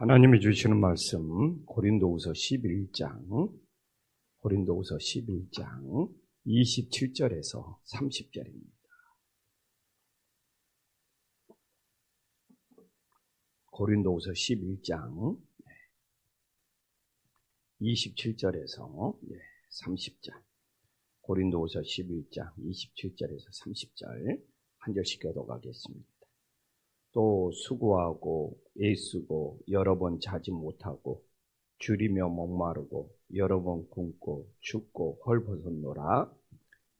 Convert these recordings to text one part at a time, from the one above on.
하나님이 주시는 말씀 고린도후서 11장 27절에서 30절입니다. 고린도후서 11장 27절에서 30절. 고린도후서 11장 27절에서 30절 한 절씩 교독하겠습니다. 또 수고하고 애쓰고 여러 번 자지 못하고 줄이며 목마르고 여러 번 굶고 춥고 헐벗었노라.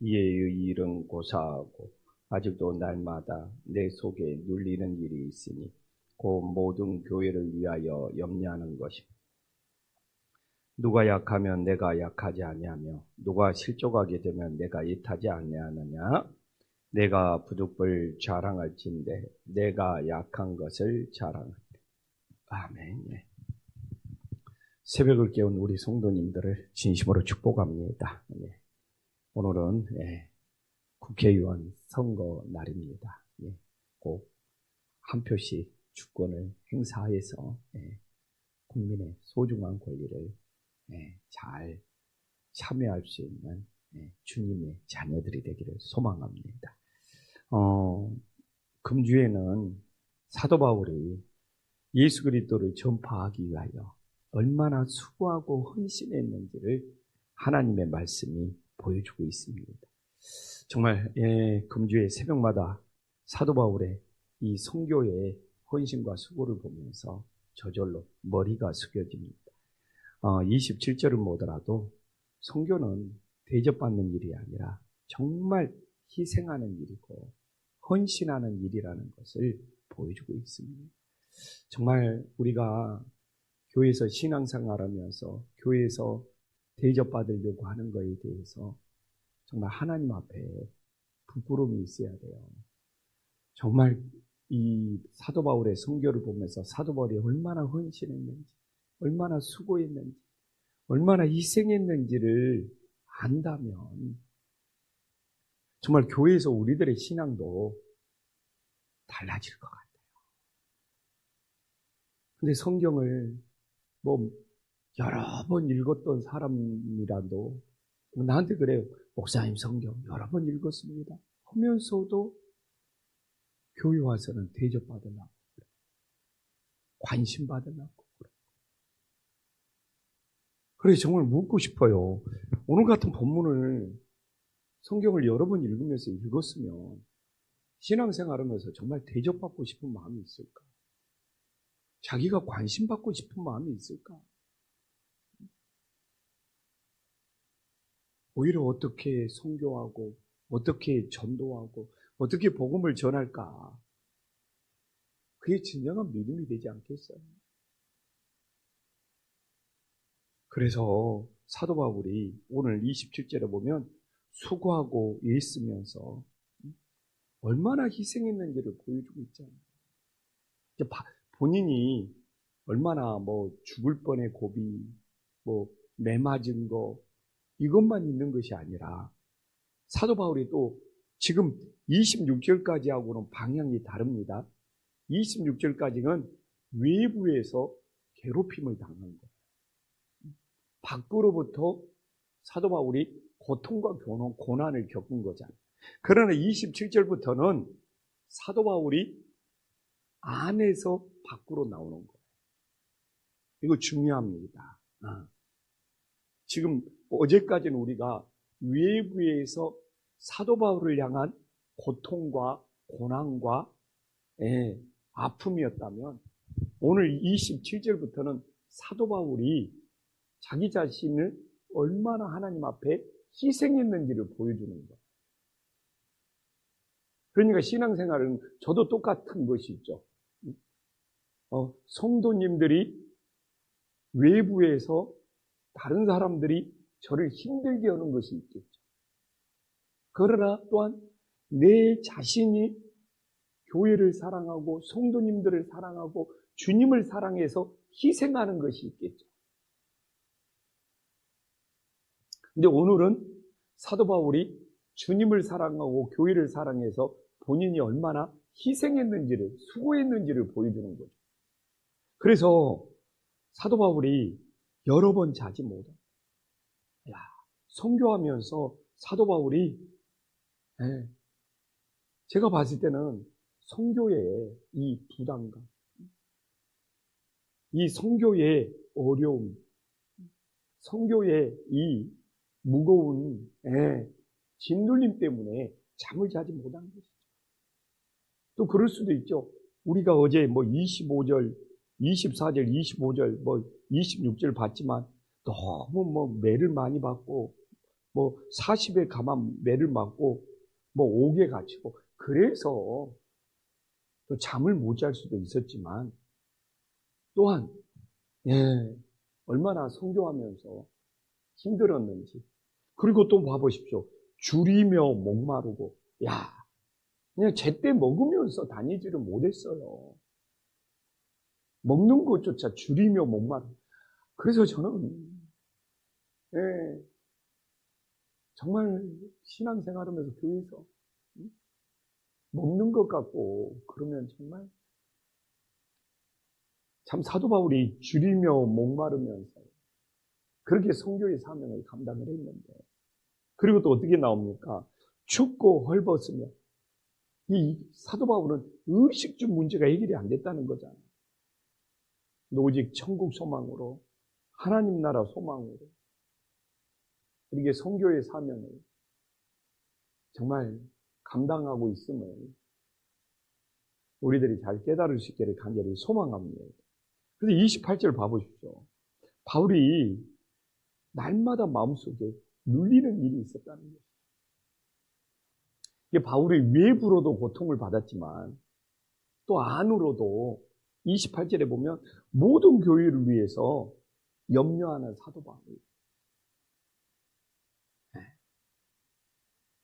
이의 일은 고사하고 아직도 날마다 내 속에 눌리는 일이 있으니 곧 모든 교회를 위하여 염려하는 것입니다. 누가 약하면 내가 약하지 아니하며 누가 실족하게 되면 내가 이타지 아니하느냐. 내가 부득불 자랑할진대 내가 약한 것을 자랑하리. 아멘. 새벽을 깨운 우리 성도님들을 진심으로 축복합니다. 오늘은 국회의원 선거 날입니다. 꼭 한 표씩 주권을 행사해서 국민의 소중한 권리를 잘 참여할 수 있는 주님의 자녀들이 되기를 소망합니다. 금주에는 사도 바울이 예수 그리스도를 전파하기 위하여 얼마나 수고하고 헌신했는지를 하나님의 말씀이 보여주고 있습니다. 정말 금주의 새벽마다 사도 바울의 이 선교의 헌신과 수고를 보면서 저절로 머리가 숙여집니다. 27절을 보더라도 선교는 대접받는 일이 아니라 정말 희생하는 일이고 헌신하는 일이라는 것을 보여주고 있습니다. 정말 우리가 교회에서 신앙생활하면서 교회에서 대접받으려고 하는 것에 대해서 정말 하나님 앞에 부끄러움이 있어야 돼요. 정말 이 사도 바울의 선교를 보면서 사도 바울이 얼마나 헌신했는지, 얼마나 수고했는지, 얼마나 희생했는지를 안다면 정말 교회에서 우리들의 신앙도 달라질 것 같아요. 근데 성경을 여러 번 읽었던 사람이라도 나한테 그래요. 목사님 성경 여러 번 읽었습니다 하면서도 교회 와서는 대접받으려고 그래. 관심 받으려고 그래. 그래서 정말 묻고 싶어요. 오늘 같은 본문을 성경을 여러 번 읽으면서 읽었으면 신앙생활하면서 정말 대접받고 싶은 마음이 있을까? 자기가 관심받고 싶은 마음이 있을까? 오히려 어떻게 선교하고 어떻게 전도하고 어떻게 복음을 전할까? 그게 진정한 믿음이 되지 않겠어요? 그래서 사도 바울이 오늘 27절에 보면 수고하고 애쓰면서 얼마나 희생했는지를 보여주고 있잖아요. 본인이 얼마나 죽을 뻔의 고비, 매 맞은 거 이것만 있는 것이 아니라 사도 바울이 또 지금 26절까지 하고는 방향이 다릅니다. 26절까지는 외부에서 괴롭힘을 당한 거예요. 밖으로부터 사도 바울이 고통과 고난을 겪은 거잖아요. 그러나 27절부터는 사도 바울이 안에서 밖으로 나오는 거예요. 이거 중요합니다. 지금 어제까지는 우리가 외부에서 사도 바울을 향한 고통과 고난과 아픔이었다면 오늘 27절부터는 사도 바울이 자기 자신을 얼마나 하나님 앞에 희생했는지를 보여주는 거예요. 그러니까 신앙생활은 저도 똑같은 것이 있죠. 성도님들이 외부에서 다른 사람들이 저를 힘들게 하는 것이 있겠죠. 그러나 또한 내 자신이 교회를 사랑하고 성도님들을 사랑하고 주님을 사랑해서 희생하는 것이 있겠죠. 근데 오늘은 사도 바울이 주님을 사랑하고 교회를 사랑해서 본인이 얼마나 희생했는지를, 수고했는지를 보여주는 거죠. 그래서 사도 바울이 여러 번 자지 못한. 야, 선교하면서 사도 바울이 제가 봤을 때는 선교의 이 부담감, 이 선교의 어려움, 선교의 이 무거운 짓눌림 때문에 잠을 자지 못한 것이죠. 또 그럴 수도 있죠. 우리가 어제 25절, 24절, 25절, 26절 봤지만 너무 매를 많이 받고 40에 가만 매를 맞고 옥에 갇히고 그래서 또 잠을 못 잘 수도 있었지만 또한 얼마나 선교하면서 힘들었는지. 그리고 또 봐보십시오. 줄이며 목마르고 그냥 제때 먹으면서 다니지를 못했어요. 먹는 것조차 줄이며 목마르고. 그래서 저는 정말 신앙생활하면서 교회에서 먹는 것 같고 그러면 정말 참 사도 바울이 줄이며 목마르면서 그렇게 선교의 사명을 감당을 했는데, 그리고 또 어떻게 나옵니까? 춥고 헐벗으며. 이 사도 바울은 의식주 문제가 해결이 안 됐다는 거잖아요. 오직 천국 소망으로, 하나님 나라 소망으로 이렇게 선교의 사명을 정말 감당하고 있음을 우리들이 잘 깨달을 수 있기를 간절히 소망합니다. 그래서 28절 봐보십시오. 바울이 날마다 마음속에 눌리는 일이 있었다는 거예요. 이게 바울이 외부로도 고통을 받았지만 또 안으로도 28절에 보면 모든 교회를 위해서 염려하는 사도 바울.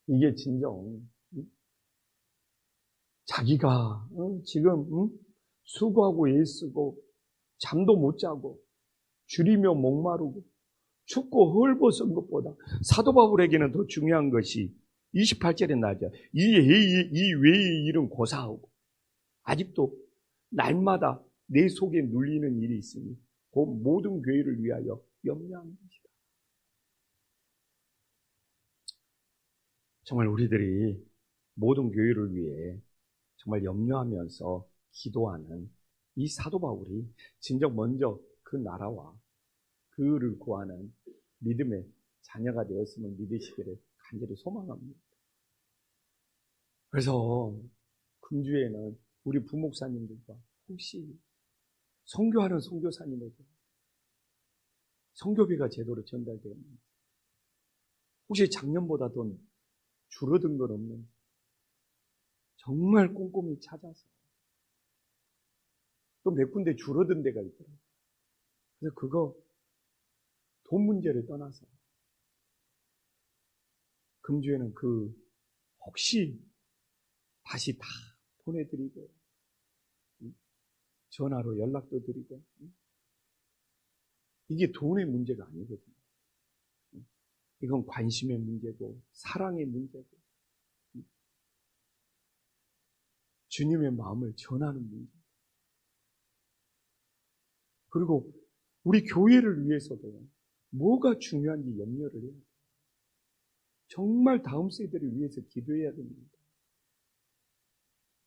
이게 진정 자기가 지금 수고하고 애쓰고 잠도 못 자고 줄이며 목마르고 춥고 헐벗은 것보다 사도 바울에게는 더 중요한 것이 28절에 나죠. 이 외의 일은 고사하고 아직도 날마다 내 속에 눌리는 일이 있으니 그 모든 교회를 위하여 염려하는 것이다. 정말 우리들이 모든 교회를 위해 정말 염려하면서 기도하는 이 사도 바울이 진정 먼저 그 나라와 그를 구하는 믿음의 자녀가 되었음을 믿으시기를 간절히 소망합니다. 그래서 금주에는 우리 부목사님들과 혹시 선교하는 선교사님에게 선교비가 제대로 전달되었는지, 혹시 작년보다 더 줄어든 건 없는지 정말 꼼꼼히 찾아서, 또 몇 군데 줄어든 데가 있더라고요. 그래서 그거 돈 문제를 떠나서 금주에는 혹시 다시 다 보내드리고 전화로 연락도 드리고, 이게 돈의 문제가 아니거든요. 이건 관심의 문제고 사랑의 문제고 주님의 마음을 전하는 문제. 그리고 우리 교회를 위해서도 뭐가 중요한지 염려를 해야 돼요. 정말 다음 세대를 위해서 기도해야 됩니다.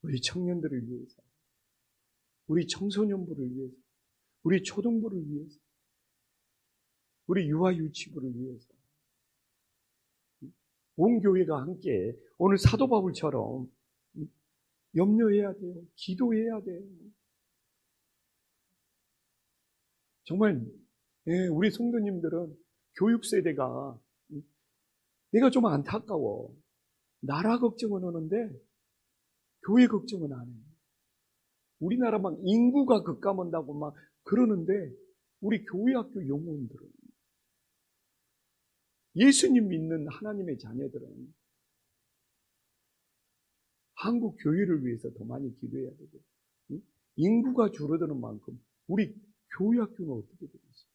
우리 청년들을 위해서, 우리 청소년부를 위해서, 우리 초등부를 위해서, 우리 유아유치부를 위해서 온 교회가 함께 오늘 사도 바울처럼 염려해야 돼요. 기도해야 돼요. 정말 우리 성도님들은 교육 세대가 내가 좀 안타까워. 나라 걱정은 하는데 교회 걱정은 안 해요. 우리나라 막 인구가 급감한다고 막 그러는데 우리 교회학교 영혼들은, 예수님 믿는 하나님의 자녀들은 한국 교회를 위해서 더 많이 기도해야 되고, 인구가 줄어드는 만큼 우리 교회학교는 어떻게 되겠어요?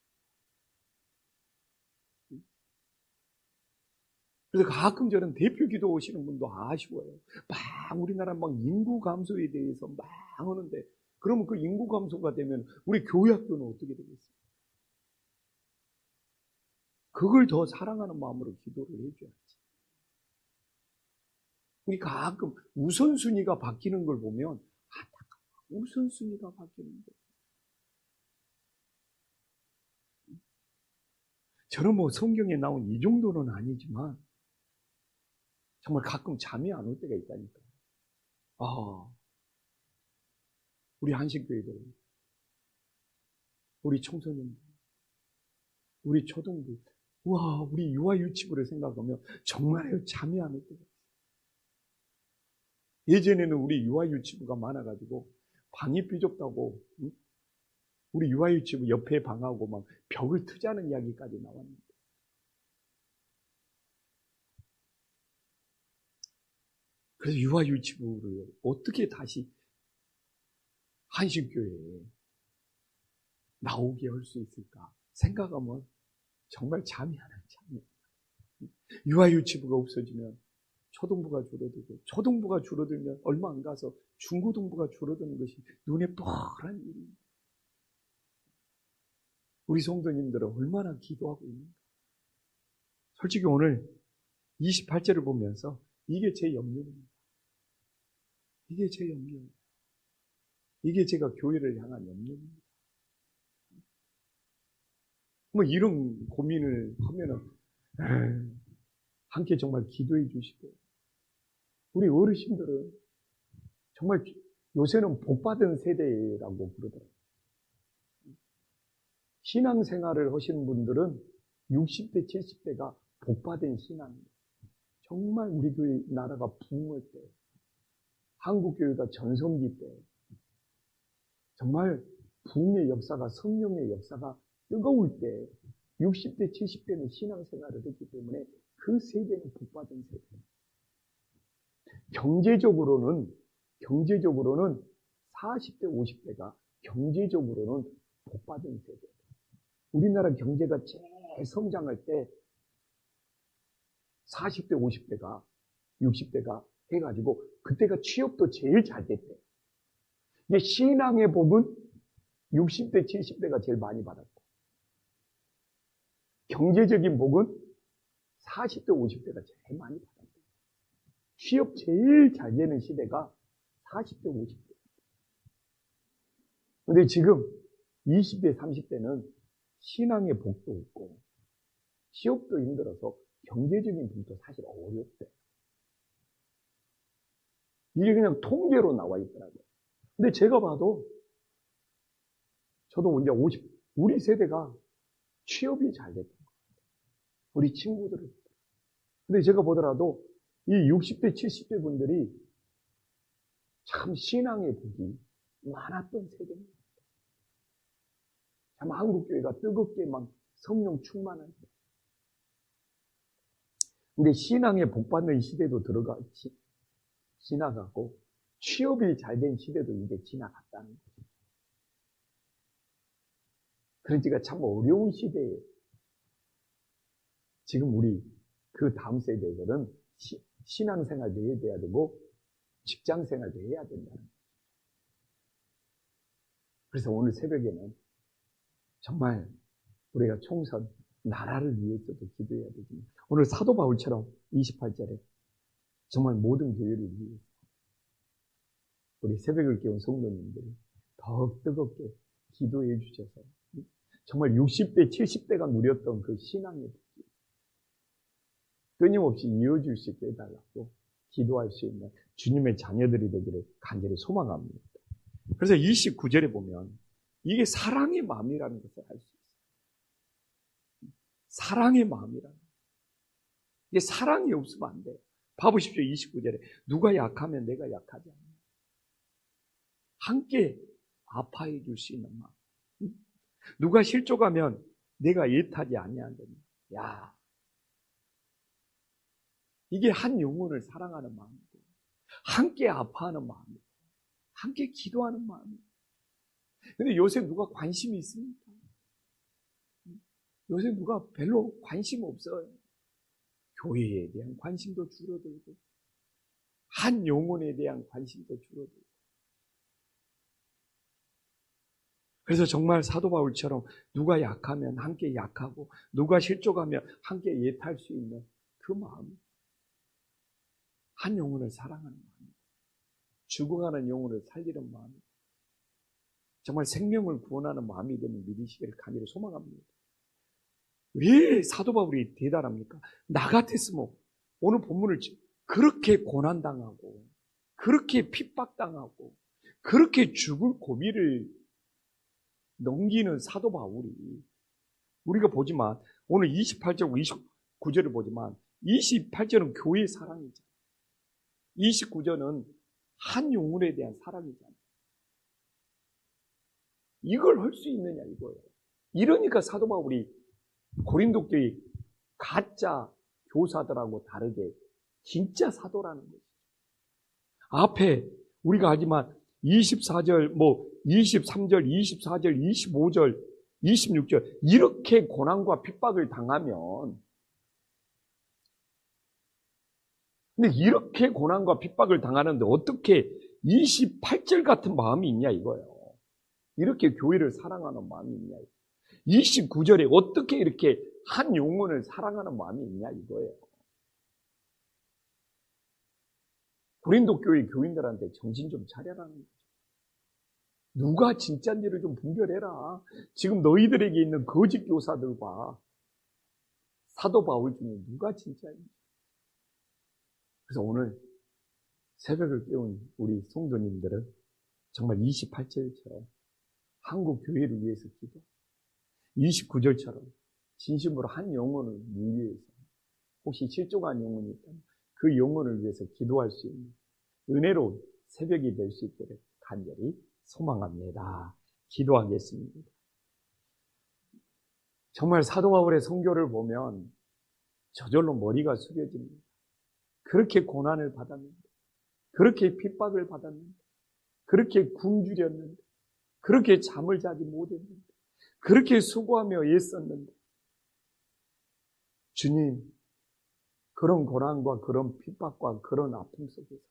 그래서 가끔 저는 대표 기도 오시는 분도 아쉬워요. 막 우리나라 막 인구 감소에 대해서 막 하는데, 그러면 그 인구 감소가 되면 우리 교회 학교는 어떻게 되겠어요? 그걸 더 사랑하는 마음으로 기도를 해줘야지. 가끔 우선순위가 바뀌는 걸 보면 우선순위가 바뀌는 거예요. 저는 뭐 성경에 나온 이 정도는 아니지만 정말 가끔 잠이 안 올 때가 있다니까. 우리 한식교회들, 우리 청소년들, 우리 초등부, 우리 유아유치부를 생각하면 정말 잠이 안 올 때가 있어요. 예전에는 우리 유아유치부가 많아가지고 방이 삐좁다고 우리 유아유치부 옆에 방하고 막 벽을 트자는 이야기까지 나왔는데, 그래서 유아유치부를 어떻게 다시 한식교회에 나오게 할 수 있을까 생각하면 정말 잠이 안 와요. 유아유치부가 없어지면 초등부가 줄어들고, 초등부가 줄어들면 얼마 안 가서 중고등부가 줄어드는 것이 눈에 뻔한 일입니다. 우리 성도님들은 얼마나 기도하고 있는가. 솔직히 오늘 28절을 보면서 이게 제 염려입니다. 이게 제 염려입니다. 이게 제가 교회를 향한 염려입니다. 뭐 이런 고민을 하면은 함께 정말 기도해 주시고, 우리 어르신들은 정말 요새는 복받은 세대라고 그러더라고요. 신앙생활을 하시는 분들은 60대, 70대가 복받은 신앙입니다. 정말 우리 교회 나라가 부흥할 때, 한국교회가 전성기 때, 정말 부흥의 역사가, 성령의 역사가 뜨거울 때 60대, 70대는 신앙생활을 했기 때문에 그 세대는 복받은 세대입니다. 경제적으로는 40대, 50대가 경제적으로는 복받은 세대. 우리나라 경제가 제일 성장할 때 40대, 50대가 60대가 해가지고 그때가 취업도 제일 잘 됐대. 이게 신앙의 복은 60대, 70대가 제일 많이 받았고, 경제적인 복은 40대, 50대가 제일 많이 받았고, 취업 제일 잘 되는 시대가 40대, 50대. 근데 지금 20대, 30대는 신앙의 복도 없고, 취업도 힘들어서 경제적인 복도 사실 어렵대. 이게 그냥 통계로 나와 있더라고요. 근데 제가 봐도, 저도 이제 우리 세대가 취업이 잘 됐던 것 같아요. 우리 친구들은. 근데 제가 보더라도 이 60대, 70대 분들이 참 신앙의 복이 많았던 세대입니다. 참 한국교회가 뜨겁게 막 성령 충만한 때. 근데 신앙의 복 받는 시대도 지나가고, 취업이 잘 된 시대도 이제 지나갔다는 거죠. 그러니까 참 어려운 시대에 지금 우리 그 다음 세대들은 신앙생활도 해야 되고 직장생활도 해야 된다는 거죠. 그래서 오늘 새벽에는 정말 우리가 총선 나라를 위해서도 기도해야 되지만, 오늘 사도 바울처럼 28절에 정말 모든 교회를 위해서 우리 새벽을 깨운 성도님들이 더욱 뜨겁게 기도해 주셔서 정말 60대, 70대가 누렸던 그 신앙의 복이 끊임없이 이어질 수 있게 해달라고 기도할 수 있는 주님의 자녀들이 되기를 간절히 소망합니다. 그래서 29절에 보면 이게 사랑의 마음이라는 것을 알 수 있어요. 사랑의 마음이라는 것. 이게 사랑이 없으면 안 돼요. 봐보십시오. 29절에 누가 약하면 내가 약하지 않냐. 함께 아파해 줄 수 있는 마음. 누가 실족하면 내가 애타지 아니한다니. 야, 이게 한 영혼을 사랑하는 마음이고, 함께 아파하는 마음이고, 함께 기도하는 마음이고. 근데 요새 누가 관심이 있습니까? 요새 누가 별로 관심 없어요. 교회에 대한 관심도 줄어들고, 한 영혼에 대한 관심도 줄어들고. 그래서 정말 사도 바울처럼 누가 약하면 함께 약하고 누가 실족하면 함께 예탈 수 있는 그 마음, 한 영혼을 사랑하는 마음, 죽어가는 영혼을 살리는 마음, 정말 생명을 구원하는 마음이 되면 믿으시기를 간절히 소망합니다. 왜 사도 바울이 대단합니까? 나 같았으면 오늘 본문을 그렇게 고난당하고 그렇게 핍박당하고 그렇게 죽을 고비를 넘기는 사도 바울이, 우리가 보지만 오늘 28절 29절을 보지만 28절은 교회의 사랑이잖아요. 29절은 한 영혼에 대한 사랑이잖아요. 이걸 할 수 있느냐 이거예요. 이러니까 사도 바울이 고린도 교회 가짜 교사들하고 다르게 진짜 사도라는 거죠. 앞에 우리가 알지만 24절, 23절, 24절, 25절, 26절 이렇게 고난과 핍박을 당하면, 근데 이렇게 고난과 핍박을 당하는데 어떻게 28절 같은 마음이 있냐 이거예요. 이렇게 교회를 사랑하는 마음이 있냐. 29절에 어떻게 이렇게 한 영혼을 사랑하는 마음이 있냐 이거예요. 고린도 교회 교인들한테 정신 좀 차려라는 거죠. 누가 진짜인지를 좀 분별해라. 지금 너희들에게 있는 거짓 교사들과 사도 바울 중에 누가 진짜인지. 그래서 오늘 새벽을 깨운 우리 성도님들은 정말 28절처럼 한국 교회를 위해서 기도, 29절처럼 진심으로 한 영혼을 위해서, 혹시 실종한 영혼이 있다면 그 영혼을 위해서 기도할 수 있는 은혜로운 새벽이 될 수 있기를 간절히 소망합니다. 기도하겠습니다. 정말 사도 바울의 선교를 보면 저절로 머리가 숙여집니다. 그렇게 고난을 받았는데, 그렇게 핍박을 받았는데, 그렇게 굶주렸는데, 그렇게 잠을 자지 못했는데, 그렇게 수고하며 애썼는데, 주님, 그런 고난과 그런 핍박과 그런 아픔 속에서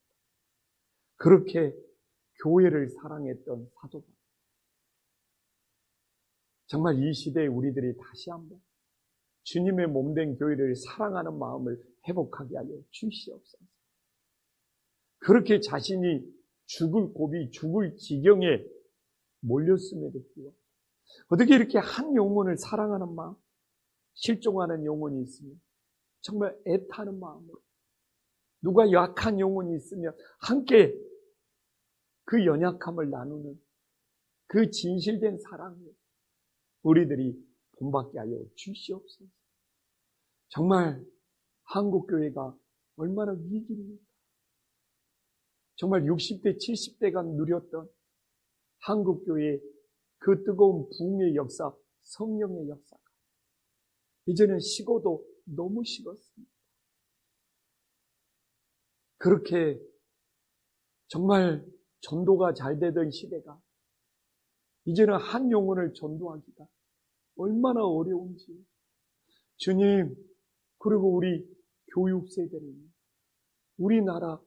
그렇게 교회를 사랑했던 사도 바울, 정말 이 시대에 우리들이 다시 한번 주님의 몸된 교회를 사랑하는 마음을 회복하게 하여 주시옵소서. 그렇게 자신이 죽을 고비, 죽을 지경에 몰렸음에도 불구하고 어떻게 이렇게 한 영혼을 사랑하는 마음, 실종하는 영혼이 있으면 정말 애타는 마음으로, 누가 약한 영혼이 있으면 함께 그 연약함을 나누는 그 진실된 사랑을 우리들이 본받게 하여 주시옵소서. 정말 한국교회가 얼마나 위기입니까? 정말 60대, 70대가 누렸던 한국교회의 그 뜨거운 부흥의 역사, 성령의 역사가 이제는 식어도 너무 식었습니다. 그렇게 정말 전도가 잘 되던 시대가 이제는 한 영혼을 전도하기가 얼마나 어려운지, 주님, 그리고 우리 교육 세대를, 우리나라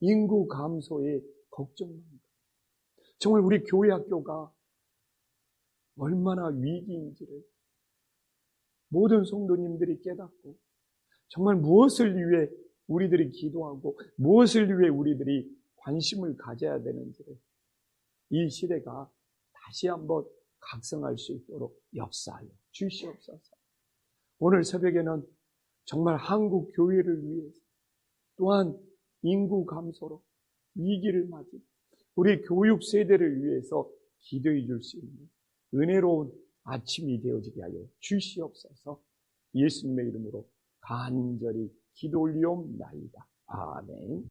인구 감소에 걱정합니다. 정말 우리 교회 학교가 얼마나 위기인지를 모든 성도님들이 깨닫고, 정말 무엇을 위해 우리들이 기도하고 무엇을 위해 우리들이 관심을 가져야 되는지를 이 시대가 다시 한번 각성할 수 있도록 역사하여 주시옵소서. 오늘 새벽에는 정말 한국 교회를 위해서, 또한 인구 감소로 위기를 맞은 우리 교육 세대를 위해서 기도해 줄 수 있는 은혜로운 아침이 되어지게 하여 주시옵소서. 예수님의 이름으로 간절히 기도 올리옵나이다. 아멘.